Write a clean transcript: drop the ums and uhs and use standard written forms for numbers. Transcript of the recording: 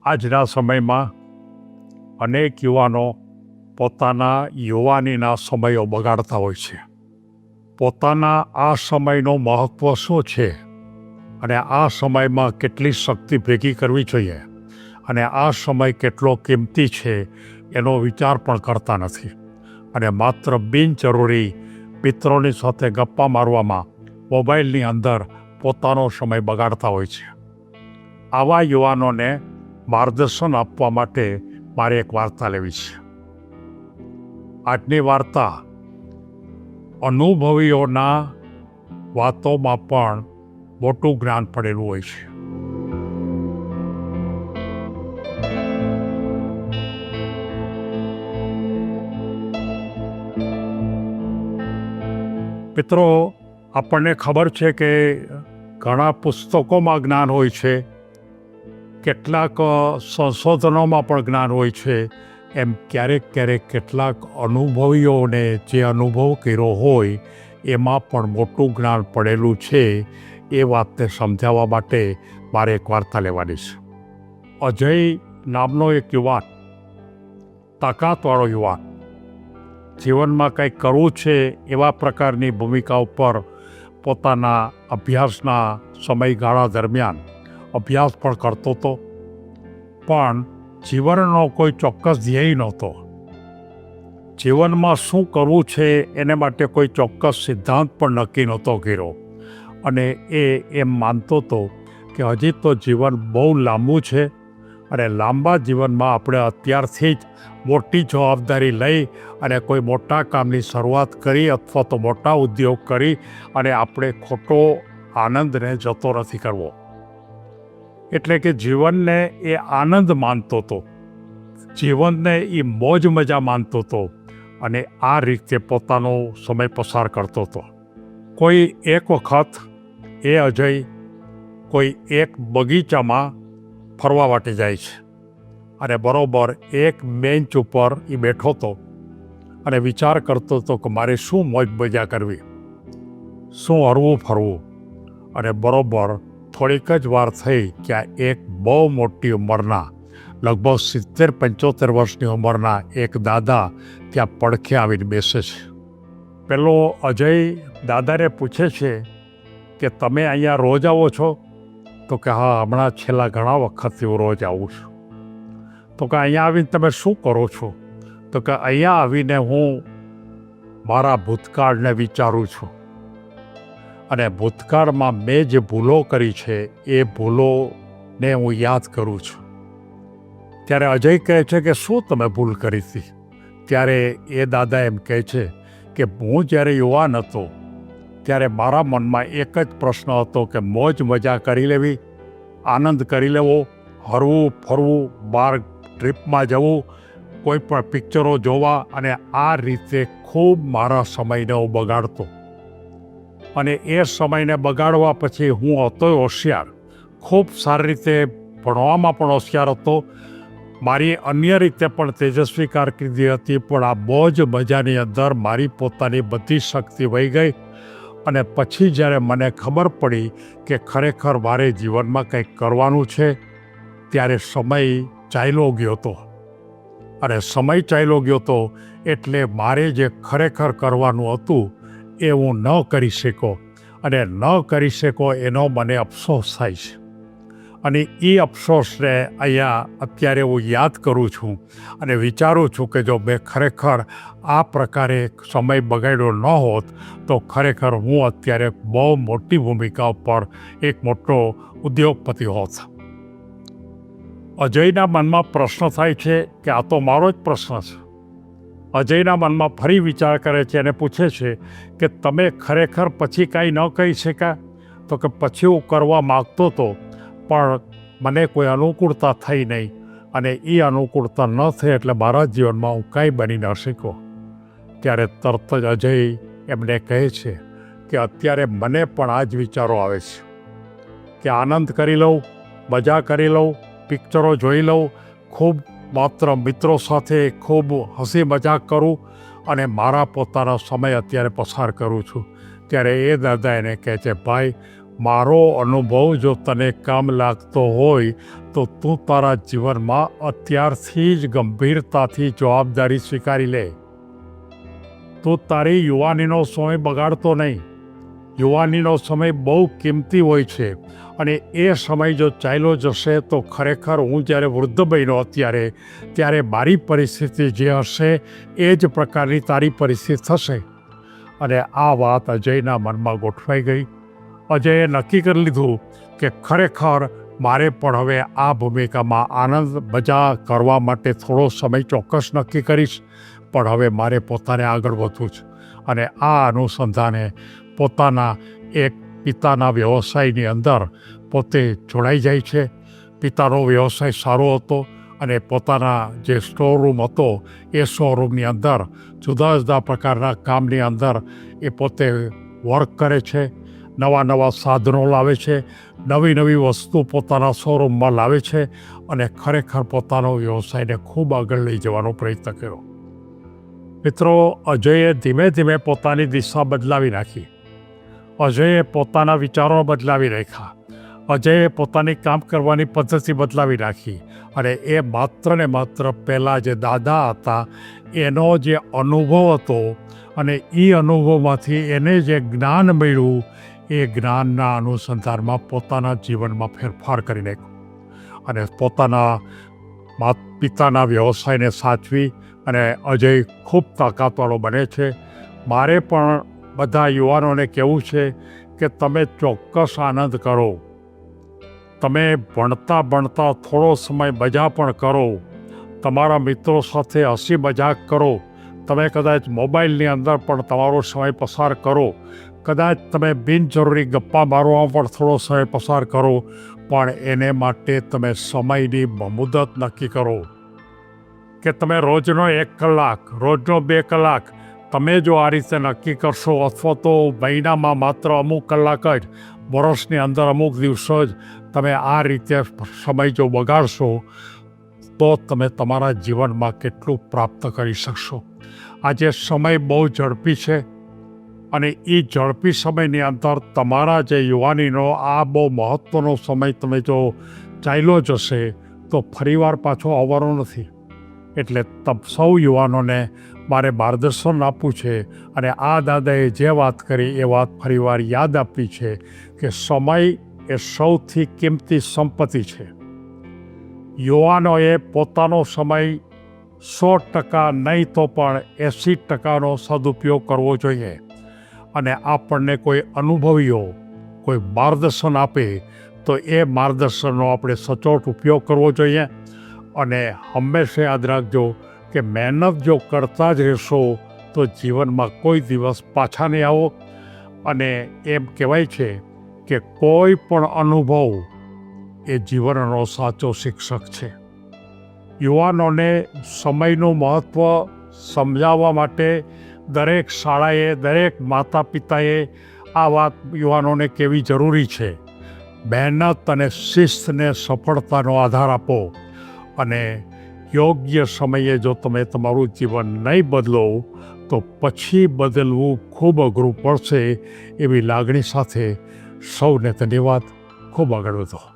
આજના સમયમાં અનેક યુવાનો પોતાના યુવાનીના સમયો બગાડતા હોય છે. પોતાના આ સમયનું મહત્ત્વ શું છે અને આ સમયમાં કેટલી શક્તિ ભેગી કરવી જોઈએ અને આ સમય કેટલો કિંમતી છે એનો વિચાર પણ કરતા નથી અને માત્ર બિનજરૂરી મિત્રોની સાથે ગપ્પા મારવામાં મોબાઈલની અંદર પોતાનો સમય બગાડતા હોય છે. આવા યુવાનોને માર્ગદર્શન આપવા માટે મારે એક વાર્તા લેવી છે. આજની વાર્તા અનુભવીઓના વાતોમાં પણ મોટું જ્ઞાન પડેલું હોય છે. મિત્રો, આપણને ખબર છે કે ઘણા પુસ્તકોમાં જ્ઞાન હોય છે, કેટલાક સંશોધનોમાં પણ જ્ઞાન હોય છે. એમ ક્યારેક કેટલાક અનુભવીઓને જે અનુભવ કર્યો હોય એમાં પણ મોટું જ્ઞાન પડેલું છે. એ વાતને સમજાવવા માટે મારે એક વાર્તા લેવાની છે. અજય નામનો એક યુવાન, તાકાતવાળો યુવાન, જીવનમાં કંઈક કરવું છે એવા પ્રકારની ભૂમિકા ઉપર પોતાના અભ્યાસના સમયગાળા દરમિયાન અભ્યાસ પણ કરતો હતો, પણ જીવનનો કોઈ ચોક્કસ ધ્યેય નહોતો. જીવનમાં શું કરવું છે એને માટે કોઈ ચોક્કસ સિદ્ધાંત પણ નક્કી નહોતો કર્યો અને એ એમ માનતો હતો કે હજી તો જીવન બહુ લાંબુ છે અને લાંબા જીવનમાં આપણે અત્યારથી જ મોટી જવાબદારી લઈ અને કોઈ મોટા કામની શરૂઆત કરી અથવા તો મોટા ઉદ્યોગ કરી અને આપણે ખોટો આનંદને જતો નથી કરવો. એટલે કે જીવનને એ આનંદ માનતો હતો, જીવનને એ મોજ મજા માનતો હતો અને આ રીતે પોતાનો સમય પસાર કરતો હતો. કોઈ એક વખત એ અજય કોઈ એક બગીચામાં ફરવા માટે જાય છે અને બરોબર એક બેન્ચ ઉપર એ બેઠો હતો અને વિચાર કરતો હતો કે મારે શું મોજ મજા કરવી, શું હરવું ફરવું. અને બરોબર થોડીક જ વાર થઈ કે એક બહુ મોટી ઉંમરના, લગભગ 70-75 વર્ષની ઉંમરના એક દાદા ત્યાં પડખે આવીને બેસે છે. પેલો અજય દાદાને પૂછે છે કે તમે અહીંયા રોજ આવો છો? તો કે હા, હમણાં છેલ્લા ઘણા વખતથી હું રોજ આવું છું. તો કે અહીંયા આવીને તમે શું કરો છો? તો કે અહીંયા આવીને હું મારા ભૂતકાળને વિચારું છું અને ભૂતકાળમાં મેં જે ભૂલો કરી છે એ ભૂલોને હું યાદ કરું છું. ત્યારે અજય કહે છે કે શું તમે ભૂલ કરી હતી? ત્યારે એ દાદા એમ કહે છે કે હું જ્યારે યુવાન હતો ત્યારે મારા મનમાં એક જ પ્રશ્ન હતો કે મોજ મજા કરી લેવી, આનંદ કરી લેવો, હરવું ફરવું, બહાર ટ્રીપમાં જવું, કોઈ પણ પિક્ચરો જોવા, અને આ રીતે ખૂબ મારા સમયને હું બગાડતો. અને એ સમયને બગાડવા પછી હું હતો હોશિયાર, ખૂબ સારી રીતે ભણવામાં પણ હોશિયાર હતો, મારી અન્ય રીતે પણ તેજસ્વી કારકિર્દી હતી, પણ આ મોજ મજાની અંદર મારી પોતાની બધી શક્તિ વહી ગઈ. અને પછી જ્યારે મને ખબર પડી કે ખરેખર મારે જીવનમાં કંઈક કરવાનું છે, ત્યારે સમય ચાલ્યો ગયો હતો. અને સમય ચાલ્યો ગયો હતો એટલે મારે જે ખરેખર કરવાનું હતું એ હું ન કરી શક્યો અને ન કરી શક્યો એનો મને અફસોસ થાય છે. અને એ અફસોસને અહીંયા અત્યારે હું યાદ કરું છું અને વિચારું છું કે જો મેં ખરેખર આ પ્રકારે સમય બગાડ્યો ન હોત તો ખરેખર હું અત્યારે બહુ મોટી ભૂમિકા ઉપર એક મોટો ઉદ્યોગપતિ હોત. અજયના મનમાં પ્રશ્ન થાય છે કે આ તો મારો જ પ્રશ્ન છે. અજયના મનમાં ફરી વિચાર કરે છે અને પૂછે છે કે તમે ખરેખર પછી કાંઈ ન કહી શક્યા? તો કે પછી હું કરવા માગતો હતો પણ મને કોઈ અનુકૂળતા થઈ નહીં અને એ અનુકૂળતા ન થઈ એટલે મારા જીવનમાં હું કાંઈ બની ન શક્યો. ત્યારે તરત જ અજય એમને કહે છે કે અત્યારે મને પણ આ જ વિચારો આવે છે કે આનંદ કરી લઉં, મજા કરી લઉં, પિક્ચરો જોઈ લઉં, ખૂબ માત્ર મિત્રો સાથે ખૂબ હસી મજાક કરું અને મારા પોતાનો સમય અત્યારે પસાર કરું છું. ત્યારે એ દાદા એને કહે છે, ભાઈ મારો અનુભવ જો તને કામ લાગતો હોય તો તું તારા જીવનમાં અત્યારથી જ ગંભીરતાથી જવાબદારી સ્વીકારી લે. તું તારી યુવાનીનો સમય બગાડતો નહીં. યુવાનીનો સમય બહુ કિંમતી હોય છે અને એ સમય જો ચાલ્યો જશે તો ખરેખર હું જ્યારે વૃદ્ધ બન્યો ત્યારે મારી પરિસ્થિતિ જે હશે એ જ પ્રકારની તારી પરિસ્થિતિ થશે. અને આ વાત અજયના મનમાં ગોઠવાઈ ગઈ. અજયે નક્કી કરી લીધું કે ખરેખર મારે પણ હવે આ ભૂમિકામાં આનંદ મજા કરવા માટે થોડો સમય ચોક્કસ નક્કી કરીશ, પણ હવે મારે પોતાને આગળ વધવું છે. અને આ અનુસંધાને પોતાના એક પિતાના વ્યવસાયની અંદર પોતે જોડાઈ જાય છે. પિતાનો વ્યવસાય સારો હતો અને પોતાના જે સ્ટોરરૂમ હતો એ શોરૂમની અંદર જુદા જુદા પ્રકારના કામની અંદર એ પોતે વર્ક કરે છે. નવા સાધનો લાવે છે, નવી વસ્તુ પોતાના શોરૂમમાં લાવે છે અને ખરેખર પોતાનો વ્યવસાયને ખૂબ આગળ લઈ જવાનો પ્રયત્ન કર્યો. મિત્રો, અજયે ધીમે ધીમે પોતાની દિશા બદલાવી નાખી. અજયે પોતાના વિચારો બદલાવી નાખ્યા. અજયે પોતાની કામ કરવાની પદ્ધતિ બદલાવી નાખી. અને એ માત્ર ને માત્ર પહેલાં જે દાદા હતા એનો જે અનુભવ હતો અને એ અનુભવમાંથી એને જે જ્ઞાન મળ્યું એ જ્ઞાનના અનુસંધાનમાં પોતાના જીવનમાં ફેરફાર કરી નાખ્યો અને પોતાના પિતાના વ્યવસાયને સાચવી અને અજય ખૂબ તાકાતવાળો બને છે. મારે પણ બધા યુવાનોને કહેવું છે કે તમે ચોક્કસ આનંદ કરો. તમે ભણતા થોડો સમય મજા પણ કરો. તમારા મિત્રો સાથે હસી મજાક કરો. તમે કદાચ મોબાઈલની અંદર પણ તમારો સમય પસાર કરો. કદાચ તમે બિનજરૂરી ગપ્પા મારવામાં પણ થોડો સમય પસાર કરો, પણ એને માટે તમે સમયની મુદત નક્કી કરો કે તમે રોજનો 1 કલાક, રોજનો 2 કલાક તમે જો આ રીતે નક્કી કરશો, અથવા તો મહિનામાં માત્ર અમુક કલાક જ, વર્ષની અંદર અમુક દિવસો જ તમે આ રીતે સમય જો બગાડશો તો તમે તમારા જીવનમાં કેટલું પ્રાપ્ત કરી શકશો. આજે સમય બહુ ઝડપી છે અને એ ઝડપી સમયની અંદર તમારા જે યુવાનીનો આ બહુ મહત્ત્વનો સમય તમે જો ચાલ્યો જશે તો ફરીવાર પાછો આવવાનો નથી. એટલે સૌ યુવાનોને મારે માર્ગદર્શન આપવું છે અને આ દાદાએ જે વાત કરી એ વાત ફરીવાર યાદ આપવી છે કે સમય એ સૌથી કિંમતી સંપત્તિ છે. યુવાનોએ પોતાનો સમય 100% નહીં તો પણ 80%નો સદુપયોગ કરવો જોઈએ. અને આપણને કોઈ અનુભવીઓ કોઈ માર્ગદર્શન આપે તો એ માર્ગદર્શનનો આપણે સચોટ ઉપયોગ કરવો જોઈએ. અને હંમેશા યાદ રાખજો કે મહેનત જો કરતા જ રહેશો તો જીવનમાં કોઈ દિવસ પાછા નહીં આવો. અને એમ કહેવાય છે કે કોઈ પણ અનુભવ એ જીવનનો સાચો શિક્ષક છે. યુવાનોને સમયનું મહત્ત્વ સમજાવવા માટે દરેક શાળાએ, દરેક માતા પિતાએ આ વાત યુવાનોને કહેવી જરૂરી છે. મહેનત અને શિસ્તને સફળતાનો આધાર આપો અને યોગ્ય સમયે જો તમે તમારું જીવન નહીં બદલો તો પછી બદલવું ખૂબ અઘરું પડશે. એવી લાગણી સાથે સૌને ધન્યવાદ. ખૂબ આગળ વધો.